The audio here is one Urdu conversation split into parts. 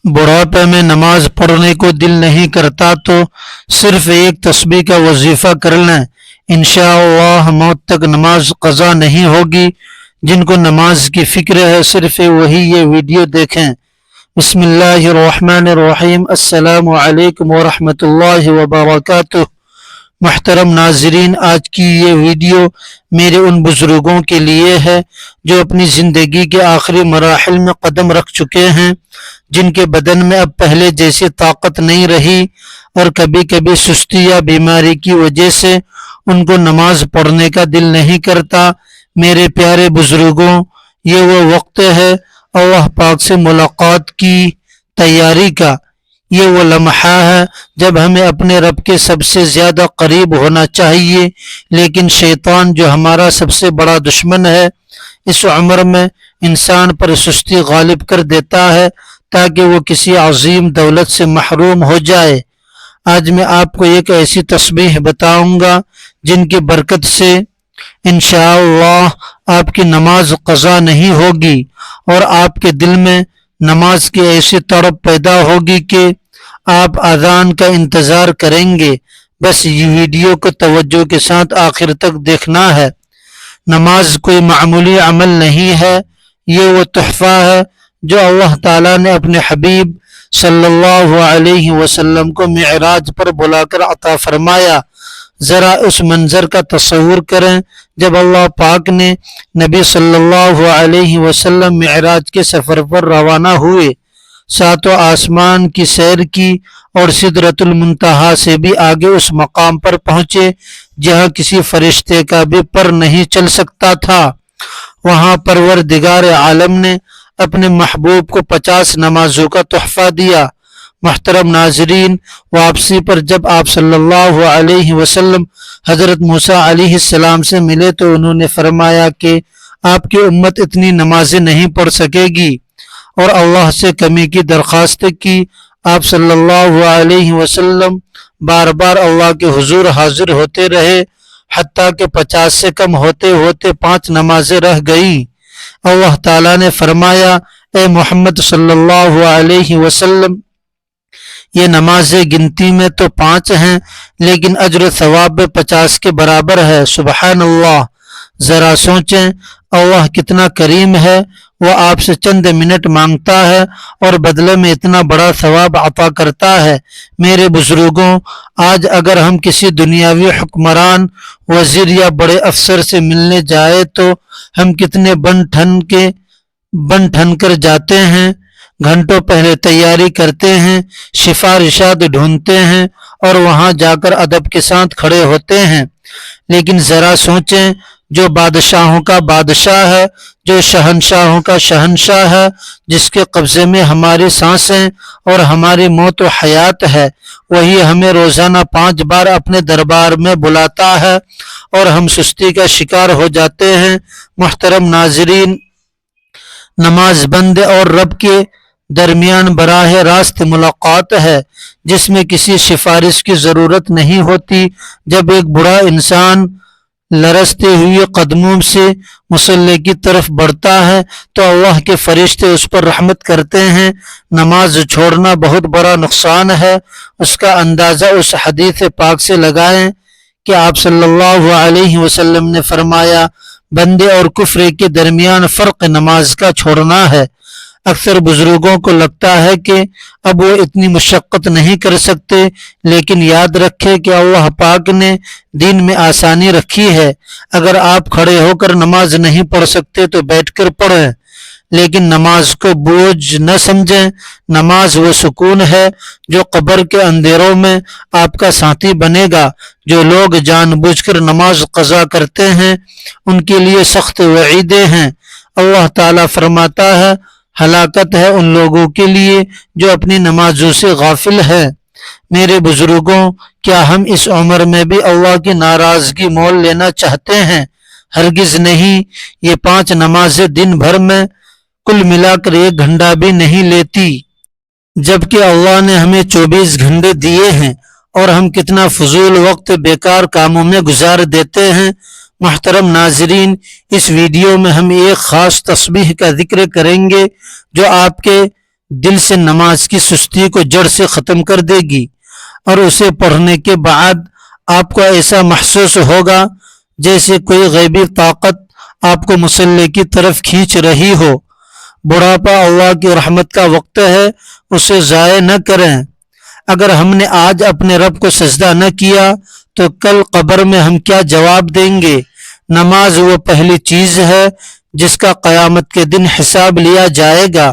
بڑھاپے میں نماز پڑھنے کو دل نہیں کرتا تو صرف ایک تسبیح کا وظیفہ کر لیں، انشاءاللہ موت تک نماز قضا نہیں ہوگی۔ جن کو نماز کی فکر ہے صرف وہی یہ ویڈیو دیکھیں۔ بسم اللہ الرحمن الرحیم۔ السلام علیکم ورحمۃ اللہ وبرکاتہ۔ محترم ناظرین، آج کی یہ ویڈیو میرے ان بزرگوں کے لیے ہے جو اپنی زندگی کے آخری مراحل میں قدم رکھ چکے ہیں، جن کے بدن میں اب پہلے جیسی طاقت نہیں رہی اور کبھی کبھی سستی یا بیماری کی وجہ سے ان کو نماز پڑھنے کا دل نہیں کرتا۔ میرے پیارے بزرگوں، یہ وہ وقت ہے اللہ پاک سے ملاقات کی تیاری کا، یہ وہ لمحہ ہے جب ہمیں اپنے رب کے سب سے زیادہ قریب ہونا چاہیے، لیکن شیطان جو ہمارا سب سے بڑا دشمن ہے، اس عمر میں انسان پر سستی غالب کر دیتا ہے تاکہ وہ کسی عظیم دولت سے محروم ہو جائے۔ آج میں آپ کو ایک ایسی تسبیح بتاؤں گا جن کی برکت سے انشاءاللہ آپ کی نماز قضا نہیں ہوگی اور آپ کے دل میں نماز کی ایسی تڑپ پیدا ہوگی کہ آپ اذان کا انتظار کریں گے۔ بس یہ ویڈیو کو توجہ کے ساتھ آخر تک دیکھنا ہے۔ نماز کوئی معمولی عمل نہیں ہے، یہ وہ تحفہ ہے جو اللہ تعالیٰ نے اپنے حبیب صلی اللہ علیہ وسلم کو معراج پر بلا کر عطا فرمایا۔ ذرا اس منظر کا تصور کریں جب اللہ پاک نے نبی صلی اللہ علیہ وسلم معراج کے سفر پر روانہ ہوئے، ساتوں آسمان کی سیر کی اور سدرۃ المنتہا سے بھی آگے اس مقام پر پہنچے جہاں کسی فرشتے کا بھی پر نہیں چل سکتا تھا۔ وہاں پروردگار عالم نے اپنے محبوب کو 50 نمازوں کا تحفہ دیا۔ محترم ناظرین، واپسی پر جب آپ صلی اللہ علیہ وسلم حضرت موسیٰ علیہ السلام سے ملے تو انہوں نے فرمایا کہ آپ کی امت اتنی نمازیں نہیں پڑھ سکے گی، اور اللہ سے کمی کی درخواست کی۔ آپ صلی اللہ علیہ وسلم بار بار اللہ کے حضور حاضر ہوتے رہے، حتیٰ کہ 50 سے کم ہوتے ہوتے 5 نمازیں رہ گئیں۔ اللہ تعالیٰ نے فرمایا، اے محمد صلی اللہ علیہ وسلم، یہ نمازیں گنتی میں تو 5 ہیں لیکن اجر و ثواب 50 کے برابر ہے۔ سبحان اللہ! ذرا سوچیں اللہ کتنا کریم ہے، وہ آپ سے چند منٹ مانگتا ہے اور بدلے میں اتنا بڑا ثواب عطا کرتا ہے۔ میرے بزرگوں، آج اگر ہم کسی دنیاوی حکمران، وزیر یا بڑے افسر سے ملنے جائے تو ہم کتنے بن ٹھن کر جاتے ہیں، گھنٹوں پہلے تیاری کرتے ہیں، سفارشات ڈھونڈتے ہیں اور وہاں جا کر ادب کے ساتھ کھڑے ہوتے ہیں۔ لیکن ذرا سوچیں، جو بادشاہوں کا بادشاہ ہے، جو شہنشاہوں کا شہنشاہ ہے، جس کے قبضے میں ہماری سانسیں اور ہماری موت و حیات ہے، وہی ہمیں روزانہ 5 بار اپنے دربار میں بلاتا ہے اور ہم سستی کا شکار ہو جاتے ہیں۔ محترم ناظرین، نماز بندے اور رب کے درمیان براہ راست ملاقات ہے جس میں کسی سفارش کی ضرورت نہیں ہوتی۔ جب ایک بوڑھا انسان لرزتے ہوئے قدموں سے مصلی کی طرف بڑھتا ہے تو اللہ کے فرشتے اس پر رحمت کرتے ہیں۔ نماز چھوڑنا بہت بڑا نقصان ہے۔ اس کا اندازہ اس حدیث پاک سے لگائیں کہ آپ صلی اللہ علیہ وسلم نے فرمایا، بندے اور کفر کے درمیان فرق نماز کا چھوڑنا ہے۔ اکثر بزرگوں کو لگتا ہے کہ اب وہ اتنی مشقت نہیں کر سکتے، لیکن یاد رکھیں کہ اللہ پاک نے دین میں آسانی رکھی ہے۔ اگر آپ کھڑے ہو کر نماز نہیں پڑھ سکتے تو بیٹھ کر پڑھیں، لیکن نماز کو بوجھ نہ سمجھیں۔ نماز وہ سکون ہے جو قبر کے اندھیروں میں آپ کا ساتھی بنے گا۔ جو لوگ جان بوجھ کر نماز قضا کرتے ہیں ان کے لیے سخت وعیدیں ہیں۔ اللہ تعالیٰ فرماتا ہے، ہلاکت ہے ان لوگوں کے لیے جو اپنی نمازوں سے غافل ہے۔ میرے بزرگوں، کیا ہم اس عمر میں بھی اللہ کی ناراضگی مول لینا چاہتے ہیں؟ ہرگز نہیں۔ یہ 5 نمازیں دن بھر میں کل ملا کر 1 گھنٹہ بھی نہیں لیتی، جبکہ اللہ نے ہمیں 24 گھنٹے دیے ہیں اور ہم کتنا فضول وقت بیکار کاموں میں گزار دیتے ہیں۔ محترم ناظرین، اس ویڈیو میں ہم ایک خاص تسبیح کا ذکر کریں گے جو آپ کے دل سے نماز کی سستی کو جڑ سے ختم کر دے گی، اور اسے پڑھنے کے بعد آپ کو ایسا محسوس ہوگا جیسے کوئی غیبی طاقت آپ کو مصلی کی طرف کھینچ رہی ہو۔ بڑھاپا اللہ کی رحمت کا وقت ہے، اسے ضائع نہ کریں۔ اگر ہم نے آج اپنے رب کو سجدہ نہ کیا تو کل قبر میں ہم کیا جواب دیں گے؟ نماز وہ پہلی چیز ہے جس کا قیامت کے دن حساب لیا جائے گا۔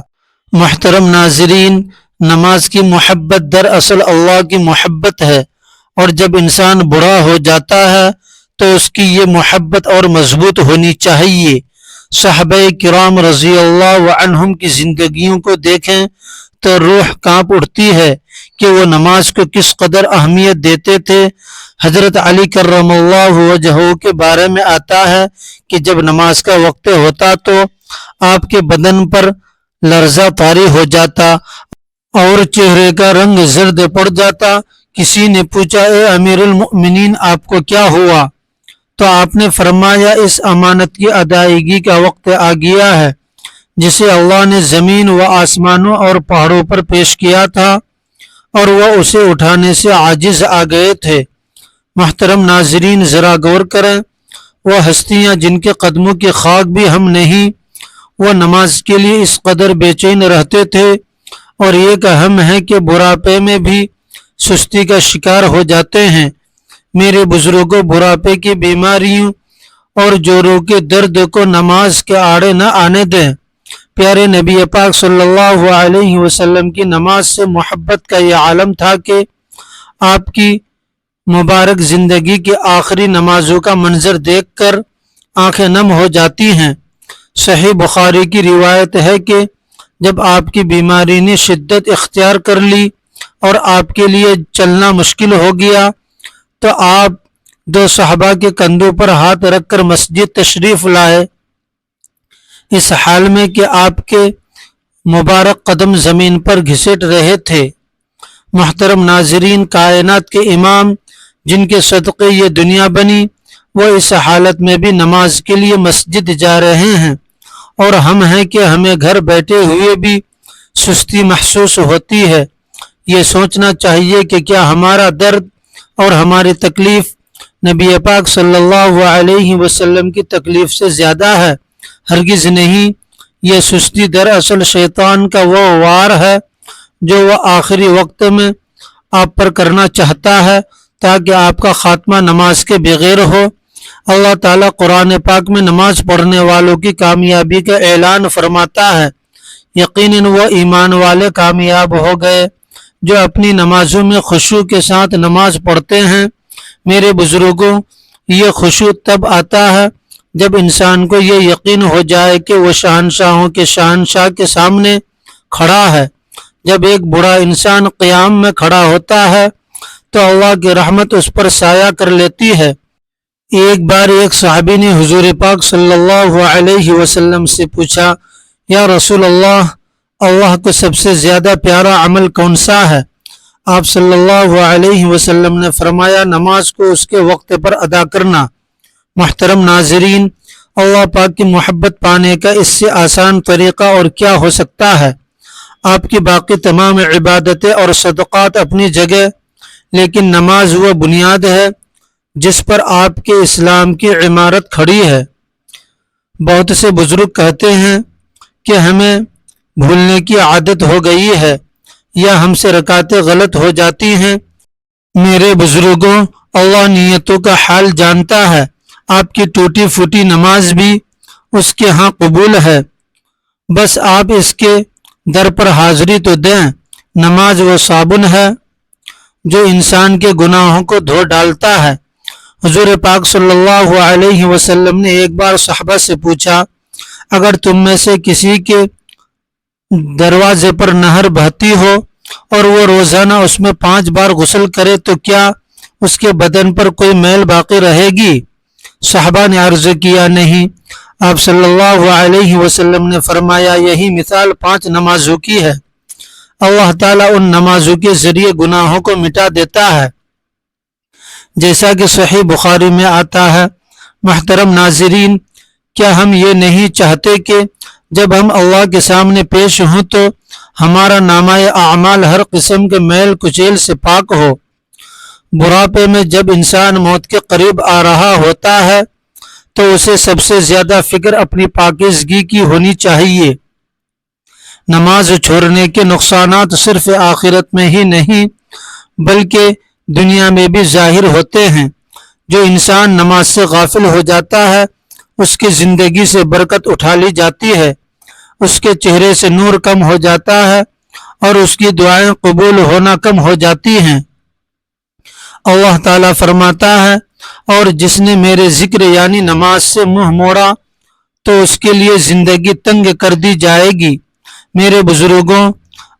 محترم ناظرین، نماز کی محبت دراصل اللہ کی محبت ہے، اور جب انسان بوڑھا ہو جاتا ہے تو اس کی یہ محبت اور مضبوط ہونی چاہیے۔ صحابہ کرام رضی اللہ عنہم کی زندگیوں کو دیکھیں تو روح کانپ اٹھتی ہے کہ وہ نماز کو کس قدر اہمیت دیتے تھے۔ حضرت علی کرم اللہ وجہہ کے بارے میں آتا ہے کہ جب نماز کا وقت ہوتا تو آپ کے بدن پر لرزہ طاری ہو جاتا اور چہرے کا رنگ زرد پڑ جاتا۔ کسی نے پوچھا، اے امیر المؤمنین، آپ کو کیا ہوا؟ تو آپ نے فرمایا، اس امانت کی ادائیگی کا وقت آ گیا ہے جسے اللہ نے زمین و آسمانوں اور پہاڑوں پر پیش کیا تھا، اور وہ اسے اٹھانے سے عاجز آ گئے تھے۔ محترم ناظرین، ذرا غور کریں، وہ ہستیاں جن کے قدموں کی خاک بھی ہم نہیں، وہ نماز کے لیے اس قدر بے چین رہتے تھے، اور یہ کہ ہم ہیں کہ بڑھاپے میں بھی سستی کا شکار ہو جاتے ہیں۔ میرے بزرگوں، بڑھاپے کی بیماریوں اور جوڑوں کے درد کو نماز کے آڑے نہ آنے دیں۔ پیارے نبی پاک صلی اللہ علیہ وسلم کی نماز سے محبت کا یہ عالم تھا کہ آپ کی مبارک زندگی کی آخری نمازوں کا منظر دیکھ کر آنکھیں نم ہو جاتی ہیں۔ صحیح بخاری کی روایت ہے کہ جب آپ کی بیماری نے شدت اختیار کر لی اور آپ کے لیے چلنا مشکل ہو گیا تو آپ دو صحابہ کے کندھوں پر ہاتھ رکھ کر مسجد تشریف لائے، اس حال میں کہ آپ کے مبارک قدم زمین پر گھسیٹ رہے تھے۔ محترم ناظرین، کائنات کے امام جن کے صدقے یہ دنیا بنی، وہ اس حالت میں بھی نماز کے لیے مسجد جا رہے ہیں، اور ہم ہیں کہ ہمیں گھر بیٹھے ہوئے بھی سستی محسوس ہوتی ہے۔ یہ سوچنا چاہیے کہ کیا ہمارا درد اور ہماری تکلیف نبی پاک صلی اللہ علیہ وسلم کی تکلیف سے زیادہ ہے؟ ہرگز نہیں۔ یہ سستی دراصل شیطان کا وہ وار ہے جو وہ آخری وقت میں آپ پر کرنا چاہتا ہے تاکہ آپ کا خاتمہ نماز کے بغیر ہو۔ اللہ تعالیٰ قرآن پاک میں نماز پڑھنے والوں کی کامیابی کا اعلان فرماتا ہے، یقیناً وہ ایمان والے کامیاب ہو گئے جو اپنی نمازوں میں خشوع کے ساتھ نماز پڑھتے ہیں۔ میرے بزرگوں، یہ خشوع تب آتا ہے جب انسان کو یہ یقین ہو جائے کہ وہ شہنشاہوں کے شہنشاہ کے سامنے کھڑا ہے۔ جب ایک بوڑھا انسان قیام میں کھڑا ہوتا ہے تو اللہ کی رحمت اس پر سایہ کر لیتی ہے۔ ایک بار ایک صحابی نے حضور پاک صلی اللہ علیہ وسلم سے پوچھا، یا رسول اللہ، اللہ کو سب سے زیادہ پیارا عمل کون سا ہے؟ آپ صلی اللہ علیہ وسلم نے فرمایا، نماز کو اس کے وقت پر ادا کرنا۔ محترم ناظرین، اللہ پاک کی محبت پانے کا اس سے آسان طریقہ اور کیا ہو سکتا ہے؟ آپ کی باقی تمام عبادتیں اور صدقات اپنی جگہ، لیکن نماز وہ بنیاد ہے جس پر آپ کے اسلام کی عمارت کھڑی ہے۔ بہت سے بزرگ کہتے ہیں کہ ہمیں بھولنے کی عادت ہو گئی ہے یا ہم سے رکعتیں غلط ہو جاتی ہیں۔ میرے بزرگوں، اللہ نیتوں کا حال جانتا ہے۔ آپ کی ٹوٹی پھوٹی نماز بھی اس کے ہاں قبول ہے، بس آپ اس کے در پر حاضری تو دیں۔ نماز وہ صابن ہے جو انسان کے گناہوں کو دھو ڈالتا ہے۔ حضور پاک صلی اللہ علیہ وسلم نے ایک بار صحابہ سے پوچھا، اگر تم میں سے کسی کے دروازے پر نہر بہتی ہو اور وہ روزانہ اس میں 5 بار غسل کرے تو کیا اس کے بدن پر کوئی میل باقی رہے گی؟ صحابہ نے عرض کیا، نہیں۔ آپ صلی اللہ علیہ وسلم نے فرمایا، یہی مثال 5 نمازوں کی ہے۔ اللہ تعالیٰ ان نمازوں کے ذریعے گناہوں کو مٹا دیتا ہے، جیسا کہ صحیح بخاری میں آتا ہے۔ محترم ناظرین، کیا ہم یہ نہیں چاہتے کہ جب ہم اللہ کے سامنے پیش ہوں تو ہمارا نامہ اعمال ہر قسم کے میل کچیل سے پاک ہو۔ بڑھاپے میں جب انسان موت کے قریب آ رہا ہوتا ہے تو اسے سب سے زیادہ فکر اپنی پاکیزگی کی ہونی چاہیے۔ نماز چھوڑنے کے نقصانات صرف آخرت میں ہی نہیں بلکہ دنیا میں بھی ظاہر ہوتے ہیں۔ جو انسان نماز سے غافل ہو جاتا ہے اس کی زندگی سے برکت اٹھا لی جاتی ہے، اس کے چہرے سے نور کم ہو جاتا ہے اور اس کی دعائیں قبول ہونا کم ہو جاتی ہیں۔ اللہ تعالیٰ فرماتا ہے، اور جس نے میرے ذکر یعنی نماز سے منہ موڑا تو اس کے لیے زندگی تنگ کر دی جائے گی۔ میرے بزرگوں،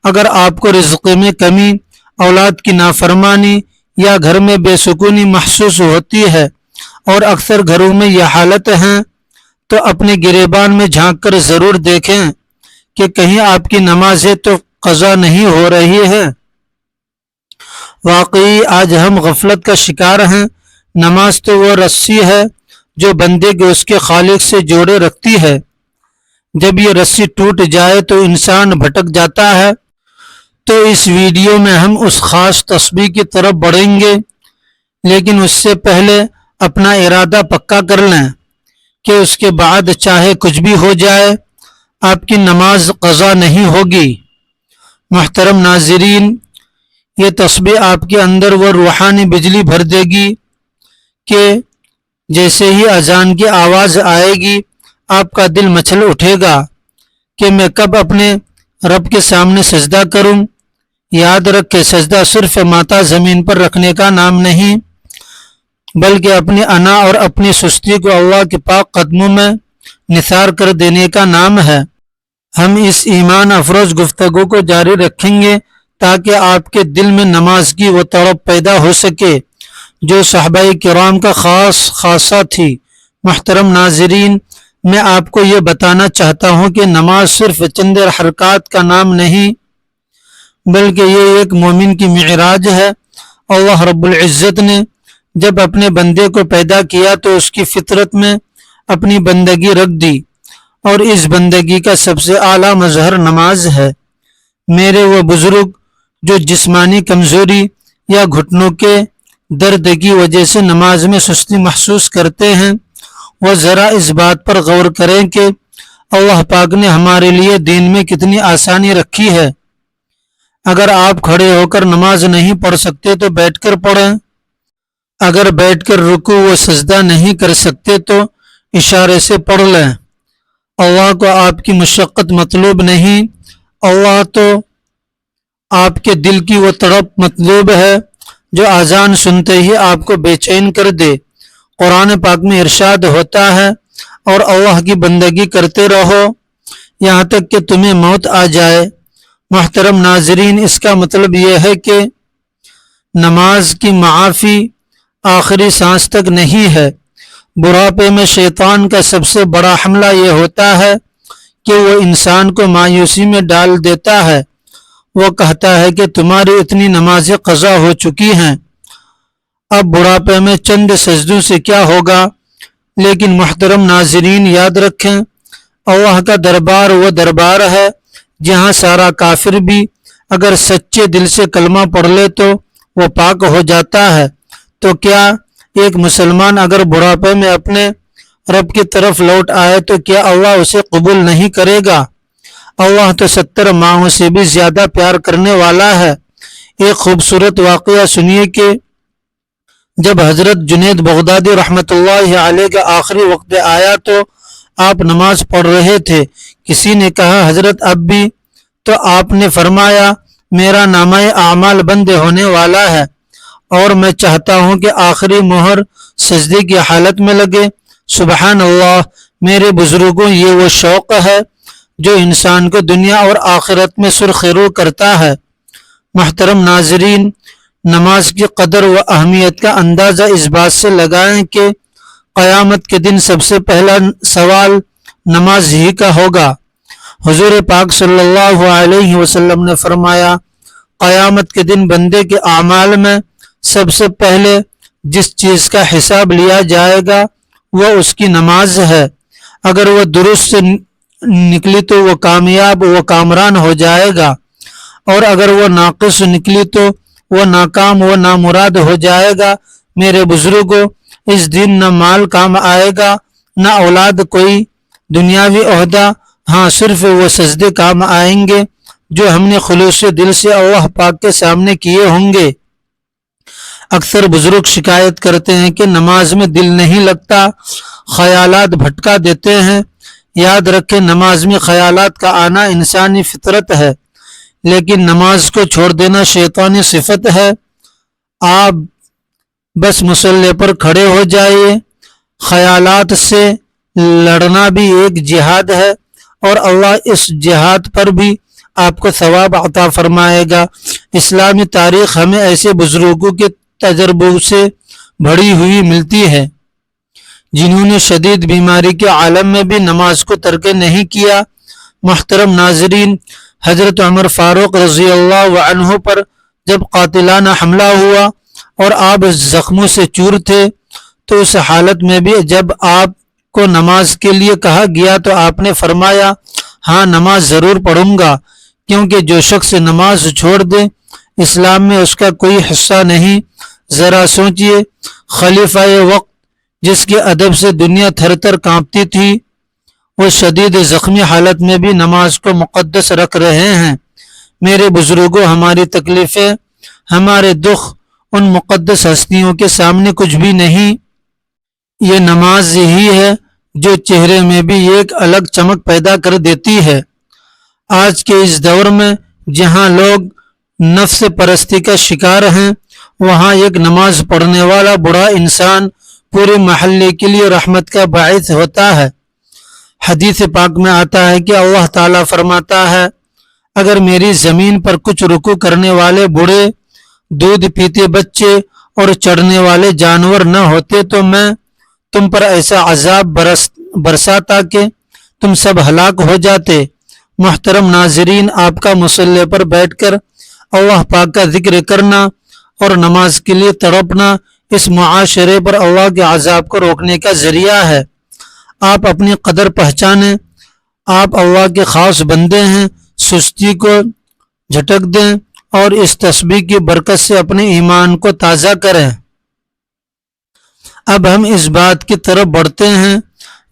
اگر آپ کو رزق میں کمی، اولاد کی نافرمانی یا گھر میں بے سکونی محسوس ہوتی ہے، اور اکثر گھروں میں یہ حالت ہے، تو اپنے گریبان میں جھانک کر ضرور دیکھیں کہ کہیں آپ کی نمازیں تو قضا نہیں ہو رہی ہے۔ واقعی آج ہم غفلت کا شکار ہیں۔ نماز تو وہ رسی ہے جو بندے کو اس کے خالق سے جوڑے رکھتی ہے۔ جب یہ رسی ٹوٹ جائے تو انسان بھٹک جاتا ہے۔ تو اس ویڈیو میں ہم اس خاص تسبیح کی طرف بڑھیں گے، لیکن اس سے پہلے اپنا ارادہ پکا کر لیں کہ اس کے بعد چاہے کچھ بھی ہو جائے آپ کی نماز قضا نہیں ہوگی۔ محترم ناظرین، یہ تسبیح آپ کے اندر وہ روحانی بجلی بھر دے گی کہ جیسے ہی اذان کی آواز آئے گی آپ کا دل مچل اٹھے گا کہ میں کب اپنے رب کے سامنے سجدہ کروں۔ یاد رکھ کہ سجدہ صرف ماتھا زمین پر رکھنے کا نام نہیں بلکہ اپنی انا اور اپنی سستی کو اللہ کے پاک قدموں میں نثار کر دینے کا نام ہے۔ ہم اس ایمان افروز گفتگو کو جاری رکھیں گے تاکہ آپ کے دل میں نماز کی وہ تڑپ پیدا ہو سکے جو صحابہ کرام کا خاصہ تھی۔ محترم ناظرین، میں آپ کو یہ بتانا چاہتا ہوں کہ نماز صرف چند حرکات کا نام نہیں بلکہ یہ ایک مومن کی معراج ہے۔ اللہ رب العزت نے جب اپنے بندے کو پیدا کیا تو اس کی فطرت میں اپنی بندگی رکھ دی، اور اس بندگی کا سب سے اعلیٰ مظہر نماز ہے۔ میرے وہ بزرگ جو جسمانی کمزوری یا گھٹنوں کے درد کی وجہ سے نماز میں سستی محسوس کرتے ہیں، وہ ذرا اس بات پر غور کریں کہ اللہ پاک نے ہمارے لیے دین میں کتنی آسانی رکھی ہے۔ اگر آپ کھڑے ہو کر نماز نہیں پڑھ سکتے تو بیٹھ کر پڑھیں، اگر بیٹھ کر رکوع و سجدہ نہیں کر سکتے تو اشارے سے پڑھ لیں۔ اللہ کو آپ کی مشقت مطلوب نہیں، اللہ تو آپ کے دل کی وہ تڑپ مطلوب ہے جو اذان سنتے ہی آپ کو بے چین کر دے۔ قرآن پاک میں ارشاد ہوتا ہے، اور اللہ کی بندگی کرتے رہو یہاں تک کہ تمہیں موت آ جائے۔ محترم ناظرین، اس کا مطلب یہ ہے کہ نماز کی معافی آخری سانس تک نہیں ہے۔ بڑھاپے میں شیطان کا سب سے بڑا حملہ یہ ہوتا ہے کہ وہ انسان کو مایوسی میں ڈال دیتا ہے۔ وہ کہتا ہے کہ تمہاری اتنی نمازیں قضا ہو چکی ہیں، اب بڑھاپے میں چند سجدوں سے کیا ہوگا۔ لیکن محترم ناظرین، یاد رکھیں اللہ کا دربار وہ دربار ہے جہاں سارا کافر بھی اگر سچے دل سے کلمہ پڑھ لے تو وہ پاک ہو جاتا ہے۔ تو کیا ایک مسلمان اگر بڑھاپے میں اپنے رب کی طرف لوٹ آئے تو کیا اللہ اسے قبول نہیں کرے گا؟ اللہ تو 70 ماہوں سے بھی زیادہ پیار کرنے والا ہے۔ ایک خوبصورت واقعہ سنیے کہ جب حضرت جنید بغدادی رحمۃ اللہ علیہ کا آخری وقت آیا تو آپ نماز پڑھ رہے تھے۔ کسی نے کہا حضرت اب بھی؟ تو آپ نے فرمایا میرا نامہ اعمال بند ہونے والا ہے اور میں چاہتا ہوں کہ آخری مہر سجدے کی حالت میں لگے۔ سبحان اللہ، میرے بزرگوں، یہ وہ شوق ہے جو انسان کو دنیا اور آخرت میں سرخ رو کرتا ہے۔ محترم ناظرین، نماز کی قدر و اہمیت کا اندازہ اس بات سے لگائیں کہ قیامت کے دن سب سے پہلا سوال نماز ہی کا ہوگا۔ حضور پاک صلی اللہ علیہ وسلم نے فرمایا، قیامت کے دن بندے کے اعمال میں سب سے پہلے جس چیز کا حساب لیا جائے گا وہ اس کی نماز ہے۔ اگر وہ درست سے نکلی تو وہ کامیاب و کامران ہو جائے گا، اور اگر وہ ناقص نکلی تو وہ ناکام و نامراد ہو جائے گا۔ میرے بزرگوں، اس دن نہ مال کام آئے گا، نہ اولاد، کوئی دنیاوی عہدہ، ہاں صرف وہ سجدے کام آئیں گے جو ہم نے خلوص دل سے اللہ پاک کے سامنے کیے ہوں گے۔ اکثر بزرگ شکایت کرتے ہیں کہ نماز میں دل نہیں لگتا، خیالات بھٹکا دیتے ہیں۔ یاد رکھیں، نماز میں خیالات کا آنا انسانی فطرت ہے، لیکن نماز کو چھوڑ دینا شیطانی صفت ہے۔ آپ بس مصلی پر کھڑے ہو جائیے۔ خیالات سے لڑنا بھی ایک جہاد ہے، اور اللہ اس جہاد پر بھی آپ کو ثواب عطا فرمائے گا۔ اسلامی تاریخ ہمیں ایسے بزرگوں کے تجربوں سے بھری ہوئی ملتی ہے جنہوں نے شدید بیماری کے عالم میں بھی نماز کو ترک نہیں کیا۔ محترم ناظرین، حضرت عمر فاروق رضی اللہ عنہ پر جب قاتلانہ حملہ ہوا اور آپ زخموں سے چور تھے، تو اس حالت میں بھی جب آپ کو نماز کے لیے کہا گیا تو آپ نے فرمایا، ہاں نماز ضرور پڑھوں گا، کیونکہ جو شخص نماز چھوڑ دے اسلام میں اس کا کوئی حصہ نہیں۔ ذرا سوچئے، خلیفہ وقت جس کے ادب سے دنیا تھر تھر کانپتی تھی، وہ شدید زخمی حالت میں بھی نماز کو مقدس رکھ رہے ہیں۔ میرے بزرگوں، ہماری تکلیفیں، ہمارے دکھ ان مقدس ہستیوں کے سامنے کچھ بھی نہیں۔ یہ نماز ہی ہے جو چہرے میں بھی ایک الگ چمک پیدا کر دیتی ہے۔ آج کے اس دور میں جہاں لوگ نفس پرستی کا شکار ہیں، وہاں ایک نماز پڑھنے والا بڑا انسان پورے محلے کے لیے رحمت کا باعث ہوتا ہے۔ حدیث پاک میں آتا ہے کہ اللہ تعالیٰ فرماتا ہے، اگر میری زمین پر کچھ رکوع کرنے والے بوڑھے، دودھ پیتے بچے اور چڑھنے والے جانور نہ ہوتے تو میں تم پر ایسا عذاب برساتا کہ تم سب ہلاک ہو جاتے۔ محترم ناظرین، آپ کا مصلی پر بیٹھ کر اللہ پاک کا ذکر کرنا اور نماز کے لیے تڑپنا اس معاشرے پر اللہ کے عذاب کو روکنے کا ذریعہ ہے۔ آپ اپنی قدر پہچانیں، آپ اللہ کے خاص بندے ہیں۔ سستی کو جھٹک دیں اور اس تسبیح کی برکت سے اپنے ایمان کو تازہ کریں۔ اب ہم اس بات کی طرف بڑھتے ہیں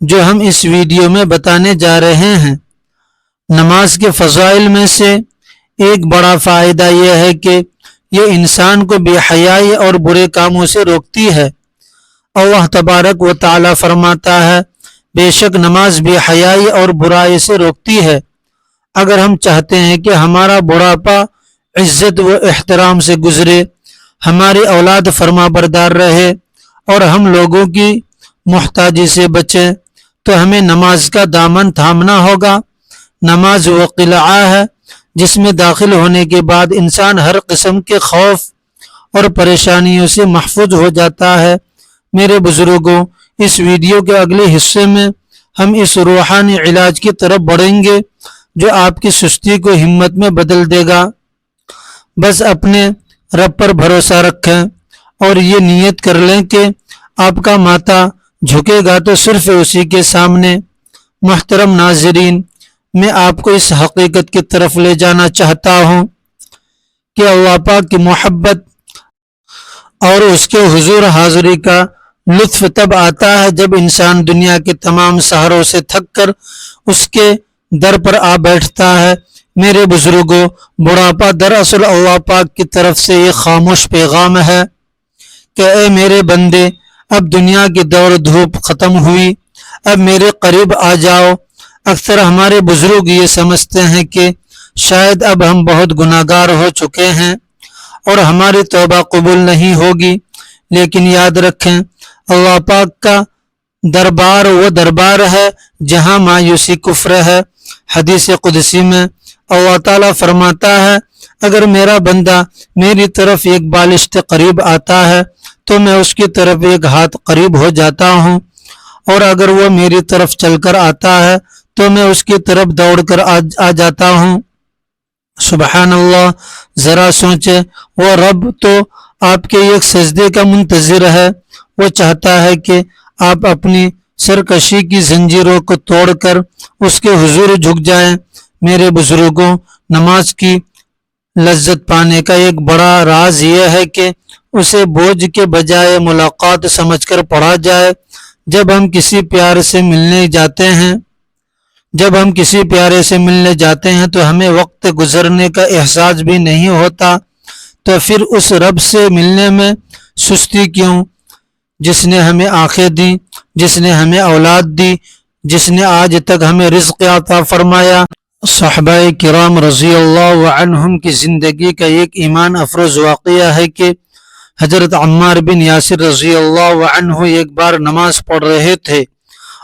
جو ہم اس ویڈیو میں بتانے جا رہے ہیں۔ نماز کے فضائل میں سے ایک بڑا فائدہ یہ ہے کہ یہ انسان کو بے حیائی اور برے کاموں سے روکتی ہے۔ اللہ تبارک و تعالی فرماتا ہے، بے شک نماز بے حیائی اور برائی سے روکتی ہے۔ اگر ہم چاہتے ہیں کہ ہمارا بڑھاپا عزت و احترام سے گزرے، ہماری اولاد فرما بردار رہے اور ہم لوگوں کی محتاجی سے بچیں، تو ہمیں نماز کا دامن تھامنا ہوگا۔ نماز وہ قلعہ ہے جس میں داخل ہونے کے بعد انسان ہر قسم کے خوف اور پریشانیوں سے محفوظ ہو جاتا ہے۔ میرے بزرگوں، اس ویڈیو کے اگلے حصے میں ہم اس روحانی علاج کی طرف بڑھیں گے جو آپ کی سستی کو ہمت میں بدل دے گا۔ بس اپنے رب پر بھروسہ رکھیں اور یہ نیت کر لیں کہ آپ کا ماتھا جھکے گا تو صرف اسی کے سامنے۔ محترم ناظرین، میں آپ کو اس حقیقت کی طرف لے جانا چاہتا ہوں کہ اللہ پاک کی محبت اور اس کے حضور حاضری کا لطف تب آتا ہے جب انسان دنیا کے تمام سہروں سے تھک کر اس کے در پر آ بیٹھتا ہے۔ میرے بزرگوں، بڑھاپا دراصل اللہ پاک کی طرف سے ایک خاموش پیغام ہے کہ اے میرے بندے، اب دنیا کی دوڑ دھوپ ختم ہوئی، اب میرے قریب آ جاؤ۔ اکثر ہمارے بزرگ یہ سمجھتے ہیں کہ شاید اب ہم بہت گناہگار ہو چکے ہیں اور ہماری توبہ قبول نہیں ہوگی، لیکن یاد رکھیں، اللہ پاک کا دربار وہ دربار ہے جہاں مایوسی کفر ہے۔ حدیث قدسی میں اللہ تعالیٰ فرماتا ہے، اگر میرا بندہ میری طرف ایک بالشت قریب آتا ہے تو میں اس کی طرف ایک ہاتھ قریب ہو جاتا ہوں، اور اگر وہ میری طرف چل کر آتا ہے تو میں اس کی طرف دوڑ کر آ جاتا ہوں۔ سبحان اللہ، ذرا سوچیں، وہ رب تو آپ کے ایک سجدے کا منتظر ہے۔ وہ چاہتا ہے کہ آپ اپنی سرکشی کی زنجیروں کو توڑ کر اس کے حضور جھک جائیں۔ میرے بزرگوں، نماز کی لذت پانے کا ایک بڑا راز یہ ہے کہ اسے بوجھ کے بجائے ملاقات سمجھ کر پڑھا جائے۔ جب ہم کسی پیارے سے ملنے جاتے ہیں تو ہمیں وقت گزرنے کا احساس بھی نہیں ہوتا، تو پھر اس رب سے ملنے میں سستی کیوں، جس نے ہمیں آنکھیں دی، جس نے ہمیں اولاد دی، جس نے آج تک ہمیں رزق عطا فرمایا۔ صحابہ کرام رضی اللہ عنہم کی زندگی کا ایک ایمان افروز واقعہ ہے کہ حضرت عمار بن یاسر رضی اللہ عنہ ایک بار نماز پڑھ رہے تھے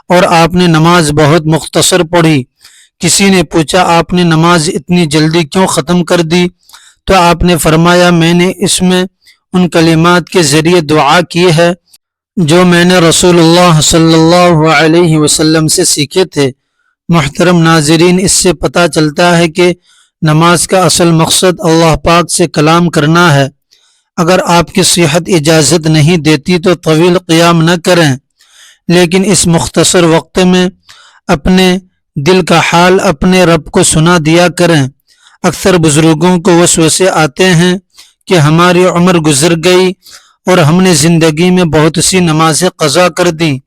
اور آپ نے نماز بہت مختصر پڑھی۔ کسی نے پوچھا آپ نے نماز اتنی جلدی کیوں ختم کر دی؟ تو آپ نے فرمایا میں نے اس میں ان کلمات کے ذریعے دعا کی ہے جو میں نے رسول اللہ صلی اللہ علیہ وسلم سے سیکھے تھے۔ محترم ناظرین، اس سے پتہ چلتا ہے کہ نماز کا اصل مقصد اللہ پاک سے کلام کرنا ہے۔ اگر آپ کی صحت اجازت نہیں دیتی تو طویل قیام نہ کریں، لیکن اس مختصر وقت میں اپنے دل کا حال اپنے رب کو سنا دیا کریں۔ اکثر بزرگوں کو وسوسے آتے ہیں کہ ہماری عمر گزر گئی اور ہم نے زندگی میں بہت سی نمازیں قضا کر دیں۔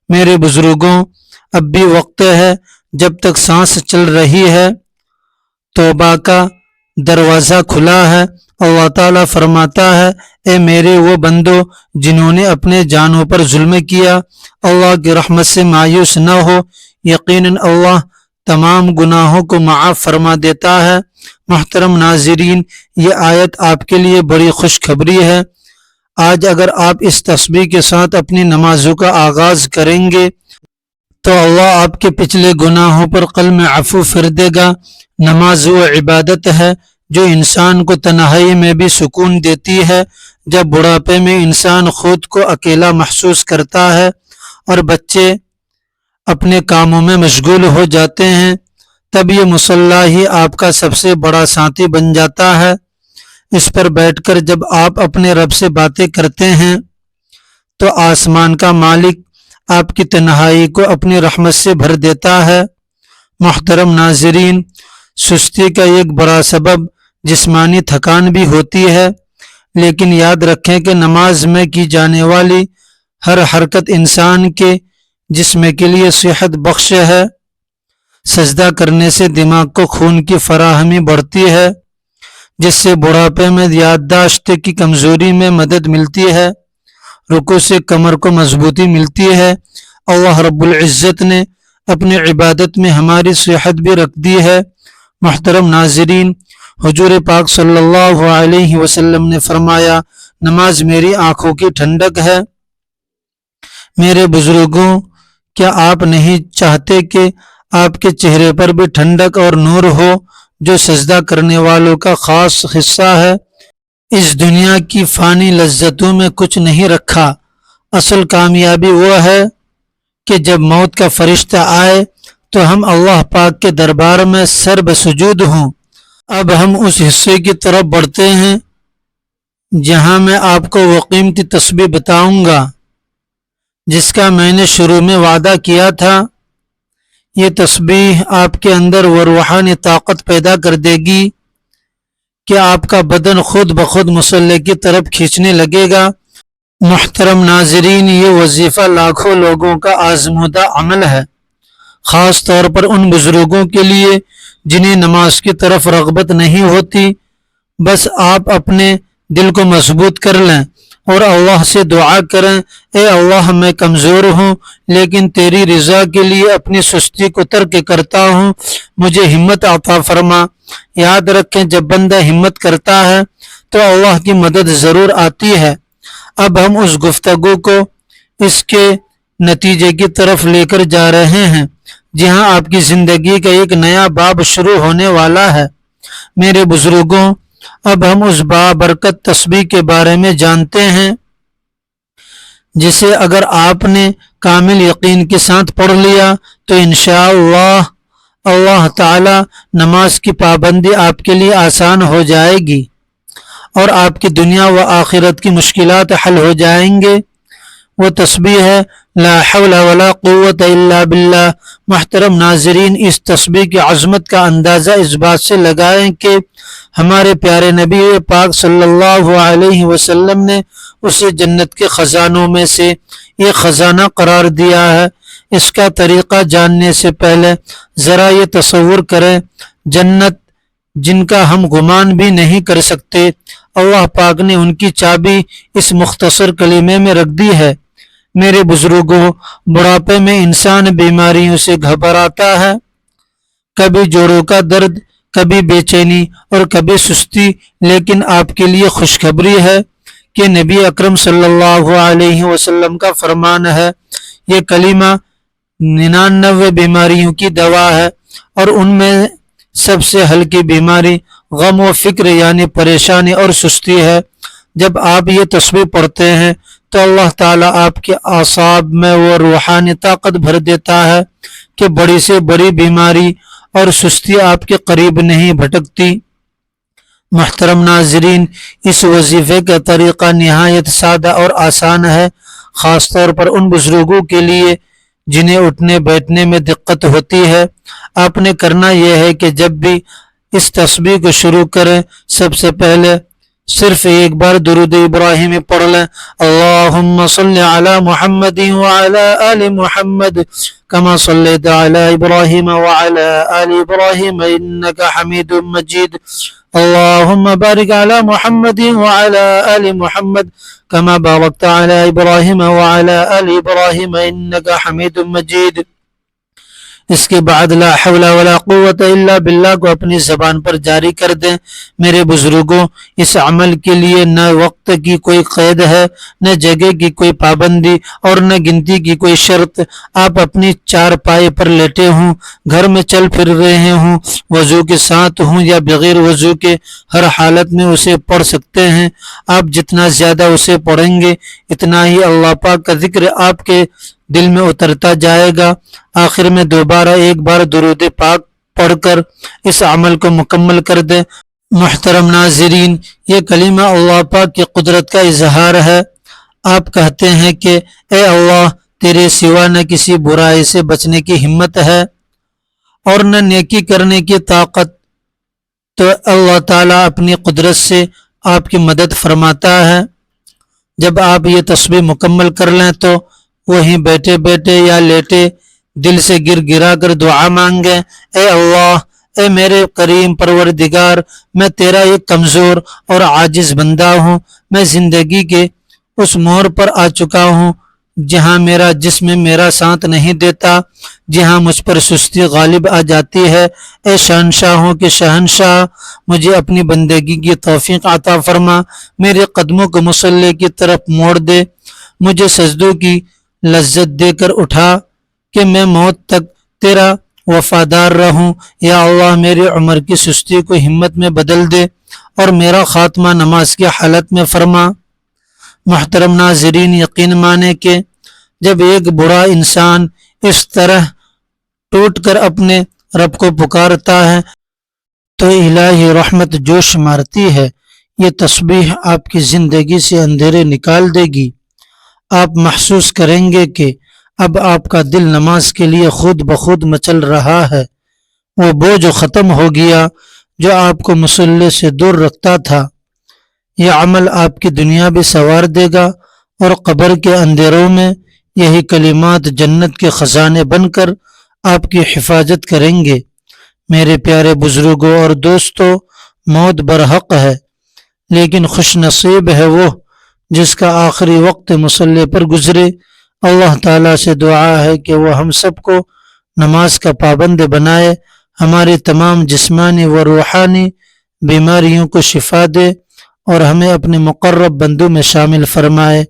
میرے بزرگوں، اب بھی وقت ہے، جب تک سانس چل رہی ہے توبہ کا دروازہ کھلا ہے۔ اللہ تعالیٰ فرماتا ہے، اے میرے وہ بندو جنہوں نے اپنے جانوں پر ظلم کیا، اللہ کی رحمت سے مایوس نہ ہو، یقیناً اللہ تمام گناہوں کو معاف فرما دیتا ہے۔ محترم ناظرین، یہ آیت آپ کے لیے بڑی خوشخبری ہے۔ آج اگر آپ اس تسبیح کے ساتھ اپنی نمازوں کا آغاز کریں گے تو اللہ آپ کے پچھلے گناہوں پر قلم عفو پھر دے گا۔ نماز وہ عبادت ہے جو انسان کو تنہائی میں بھی سکون دیتی ہے۔ جب بڑھاپے میں انسان خود کو اکیلا محسوس کرتا ہے اور بچے اپنے کاموں میں مشغول ہو جاتے ہیں، تب یہ مصلی ہی آپ کا سب سے بڑا ساتھی بن جاتا ہے۔ اس پر بیٹھ کر جب آپ اپنے رب سے باتیں کرتے ہیں تو آسمان کا مالک آپ کی تنہائی کو اپنی رحمت سے بھر دیتا ہے۔ محترم ناظرین، سستی کا ایک بڑا سبب جسمانی تھکان بھی ہوتی ہے، لیکن یاد رکھیں کہ نماز میں کی جانے والی ہر حرکت انسان کے جسم کے لیے صحت بخش ہے۔ سجدہ کرنے سے دماغ کو خون کی فراہمی بڑھتی ہے، جس سے بڑھاپے میں یادداشت کی کمزوری میں مدد ملتی ہے۔ رکوع سے کمر کو مضبوطی ملتی ہے۔ اللہ رب العزت نے اپنی عبادت میں ہماری صحت بھی رکھ دی ہے۔ محترم ناظرین، حضور پاک صلی اللہ علیہ وسلم نے فرمایا، نماز میری آنکھوں کی ٹھنڈک ہے۔ میرے بزرگوں، کیا آپ نہیں چاہتے کہ آپ کے چہرے پر بھی ٹھنڈک اور نور ہو، جو سجدہ کرنے والوں کا خاص حصہ ہے؟ اس دنیا کی فانی لذتوں میں کچھ نہیں رکھا۔ اصل کامیابی وہ ہے کہ جب موت کا فرشتہ آئے تو ہم اللہ پاک کے دربار میں سر بسجود ہوں۔ اب ہم اس حصے کی طرف بڑھتے ہیں جہاں میں آپ کو وہ قیمتی تسبیح بتاؤں گا جس کا میں نے شروع میں وعدہ کیا تھا۔ یہ تسبیح آپ کے اندر وہ روحانی طاقت پیدا کر دے گی کہ آپ کا بدن خود بخود مصلی کی طرف کھینچنے لگے گا۔ محترم ناظرین، یہ وظیفہ لاکھوں لوگوں کا آزمودہ عمل ہے، خاص طور پر ان بزرگوں کے لیے جنہیں نماز کی طرف رغبت نہیں ہوتی۔ بس آپ اپنے دل کو مضبوط کر لیں اور اللہ سے دعا کریں، اے اللہ، میں کمزور ہوں لیکن تیری رضا کے لیے اپنی سستی کو ترک کرتا ہوں، مجھے ہمت عطا فرما۔ یاد رکھیں، جب بندہ ہمت کرتا ہے تو اللہ کی مدد ضرور آتی ہے۔ اب ہم اس گفتگو کو اس کے نتیجے کی طرف لے کر جا رہے ہیں جہاں آپ کی زندگی کا ایک نیا باب شروع ہونے والا ہے۔ میرے بزرگوں، اب ہم اس بابرکت تسبیح کے بارے میں جانتے ہیں جسے اگر آپ نے کامل یقین کے ساتھ پڑھ لیا تو انشاءاللہ اللہ تعالی نماز کی پابندی آپ کے لیے آسان ہو جائے گی اور آپ کی دنیا و آخرت کی مشکلات حل ہو جائیں گے۔ وہ تسبیح ہے لا حول ولا قوت الا باللہ۔ محترم ناظرین، اس تسبیح کی عظمت کا اندازہ اس بات سے لگائیں کہ ہمارے پیارے نبی پاک صلی اللہ علیہ وسلم نے اسے جنت کے خزانوں میں سے ایک خزانہ قرار دیا ہے۔ اس کا طریقہ جاننے سے پہلے ذرا یہ تصور کریں، جنت جن کا ہم گمان بھی نہیں کر سکتے، اللہ پاک نے ان کی چابی اس مختصر کلمے میں رکھ دی ہے۔ میرے بزرگوں، بڑھاپے میں انسان بیماریوں سے گھبراتا ہے، کبھی جوڑوں کا درد، کبھی بے چینی اور کبھی سستی، لیکن آپ کے لیے خوشخبری ہے کہ نبی اکرم صلی اللہ علیہ وسلم کا فرمان ہے، یہ کلمہ 99 بیماریوں کی دوا ہے، اور ان میں سب سے ہلکی بیماری غم و فکر یعنی پریشانی اور سستی ہے۔ جب آپ یہ تسبیح پڑھتے ہیں تو اللہ تعالیٰ آپ کے اعصاب میں وہ روحانی طاقت بھر دیتا ہے کہ بڑی سے بڑی بیماری اور سستی آپ کے قریب نہیں بھٹکتی۔ محترم ناظرین، اس وظیفے کا طریقہ نہایت سادہ اور آسان ہے، خاص طور پر ان بزرگوں کے لیے جنہیں اٹھنے بیٹھنے میں دقت ہوتی ہے۔ آپ نے کرنا یہ ہے کہ جب بھی اس تسبیح کو شروع کریں، سب سے پہلے صرف ایک بار درود ابراہیمی پڑھ لیں، اللہم صلی علی محمد وعلی آل محمد کما صلیت علی ابراہیم وعلی آل ابراہیم انک حمید مجید، اللہم بارک علی محمد وعلی آل محمد کما بارکت علی ابراہیم وعلی آل ابراہیم انک حمید مجید۔ اس کے بعد لا حول ولا قوت الا باللہ کو اپنی زبان پر جاری کر دیں۔ میرے بزرگوں، اس عمل کے لیے نہ وقت کی کوئی قید ہے، نہ جگہ کی کوئی پابندی اور نہ گنتی کی کوئی شرط۔ آپ اپنی چار پائے پر لیٹے ہوں، گھر میں چل پھر رہے ہوں، وضو کے ساتھ ہوں یا بغیر وضو کے، ہر حالت میں اسے پڑھ سکتے ہیں۔ آپ جتنا زیادہ اسے پڑھیں گے اتنا ہی اللہ پاک کا ذکر آپ کے دل میں اترتا جائے گا۔ آخر میں دوبارہ ایک بار درود پاک پڑھ کر اس عمل کو مکمل کر دیں۔ محترم ناظرین، یہ کلمہ اللہ پاک کی قدرت کا اظہار ہے۔ آپ کہتے ہیں کہ اے اللہ، تیرے سوا نہ کسی برائی سے بچنے کی ہمت ہے اور نہ نیکی کرنے کی طاقت، تو اللہ تعالیٰ اپنی قدرت سے آپ کی مدد فرماتا ہے۔ جب آپ یہ تسبیح مکمل کر لیں تو وہیں بیٹھے بیٹھے یا لیٹے دل سے گر گرا کر دعا مانگیں، اے اللہ، اے میرے کریم پروردگار، میں تیرا ایک کمزور اور عاجز بندہ ہوں۔ میں زندگی کے اس موڑ پر آ چکا ہوں جہاں میرا جسم میرا ساتھ نہیں دیتا، جہاں مجھ پر سستی غالب آ جاتی ہے۔ اے شہنشاہوں کے شہنشاہ، مجھے اپنی بندگی کی توفیق عطا فرما، میرے قدموں کو مصلی کی طرف موڑ دے، مجھے سجدوں کی لذت دے کر اٹھا کہ میں موت تک تیرا وفادار رہوں۔ یا اللہ، میری عمر کی سستی کو ہمت میں بدل دے اور میرا خاتمہ نماز کی حالت میں فرما۔ محترم ناظرین، یقین مانے کہ جب ایک بڑا انسان اس طرح ٹوٹ کر اپنے رب کو پکارتا ہے تو الہی رحمت جوش مارتی ہے۔ یہ تسبیح آپ کی زندگی سے اندھیرے نکال دے گی۔ آپ محسوس کریں گے کہ اب آپ کا دل نماز کے لیے خود بخود مچل رہا ہے، وہ بوجھ ختم ہو گیا جو آپ کو مصلی سے دور رکھتا تھا۔ یہ عمل آپ کی دنیا بھی سنوار دے گا اور قبر کے اندھیروں میں یہی کلمات جنت کے خزانے بن کر آپ کی حفاظت کریں گے۔ میرے پیارے بزرگوں اور دوستوں، موت برحق ہے، لیکن خوش نصیب ہے وہ جس کا آخری وقت مصلی پر گزرے۔ اللہ تعالیٰ سے دعا ہے کہ وہ ہم سب کو نماز کا پابند بنائے، ہماری تمام جسمانی و روحانی بیماریوں کو شفا دے اور ہمیں اپنے مقرب بندوں میں شامل فرمائے،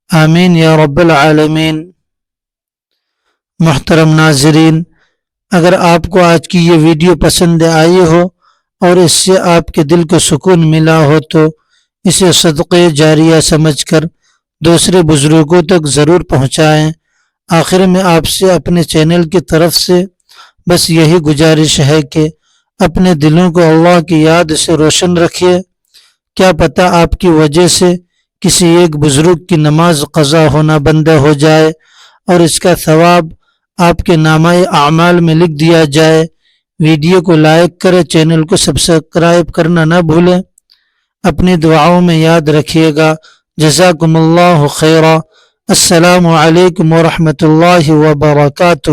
آمین یا رب العالمین۔ محترم ناظرین، اگر آپ کو آج کی یہ ویڈیو پسند آئی ہو اور اس سے آپ کے دل کو سکون ملا ہو تو اسے صدقے جاریہ سمجھ کر دوسرے بزرگوں تک ضرور پہنچائیں۔ آخر میں آپ سے اپنے چینل کی طرف سے بس یہی گزارش ہے کہ اپنے دلوں کو اللہ کی یاد سے روشن رکھیے۔ کیا پتہ آپ کی وجہ سے کسی ایک بزرگ کی نماز قضا ہونا بندہ ہو جائے اور اس کا ثواب آپ کے نامہ اعمال میں لکھ دیا جائے۔ ویڈیو کو لائک کریں، چینل کو سبسکرائب کرنا نہ بھولیں۔ اپنی دعاؤں میں یاد رکھیے گا۔ جزاکم اللہ خیرا۔ السلام علیکم ورحمۃ اللہ وبرکاتہ۔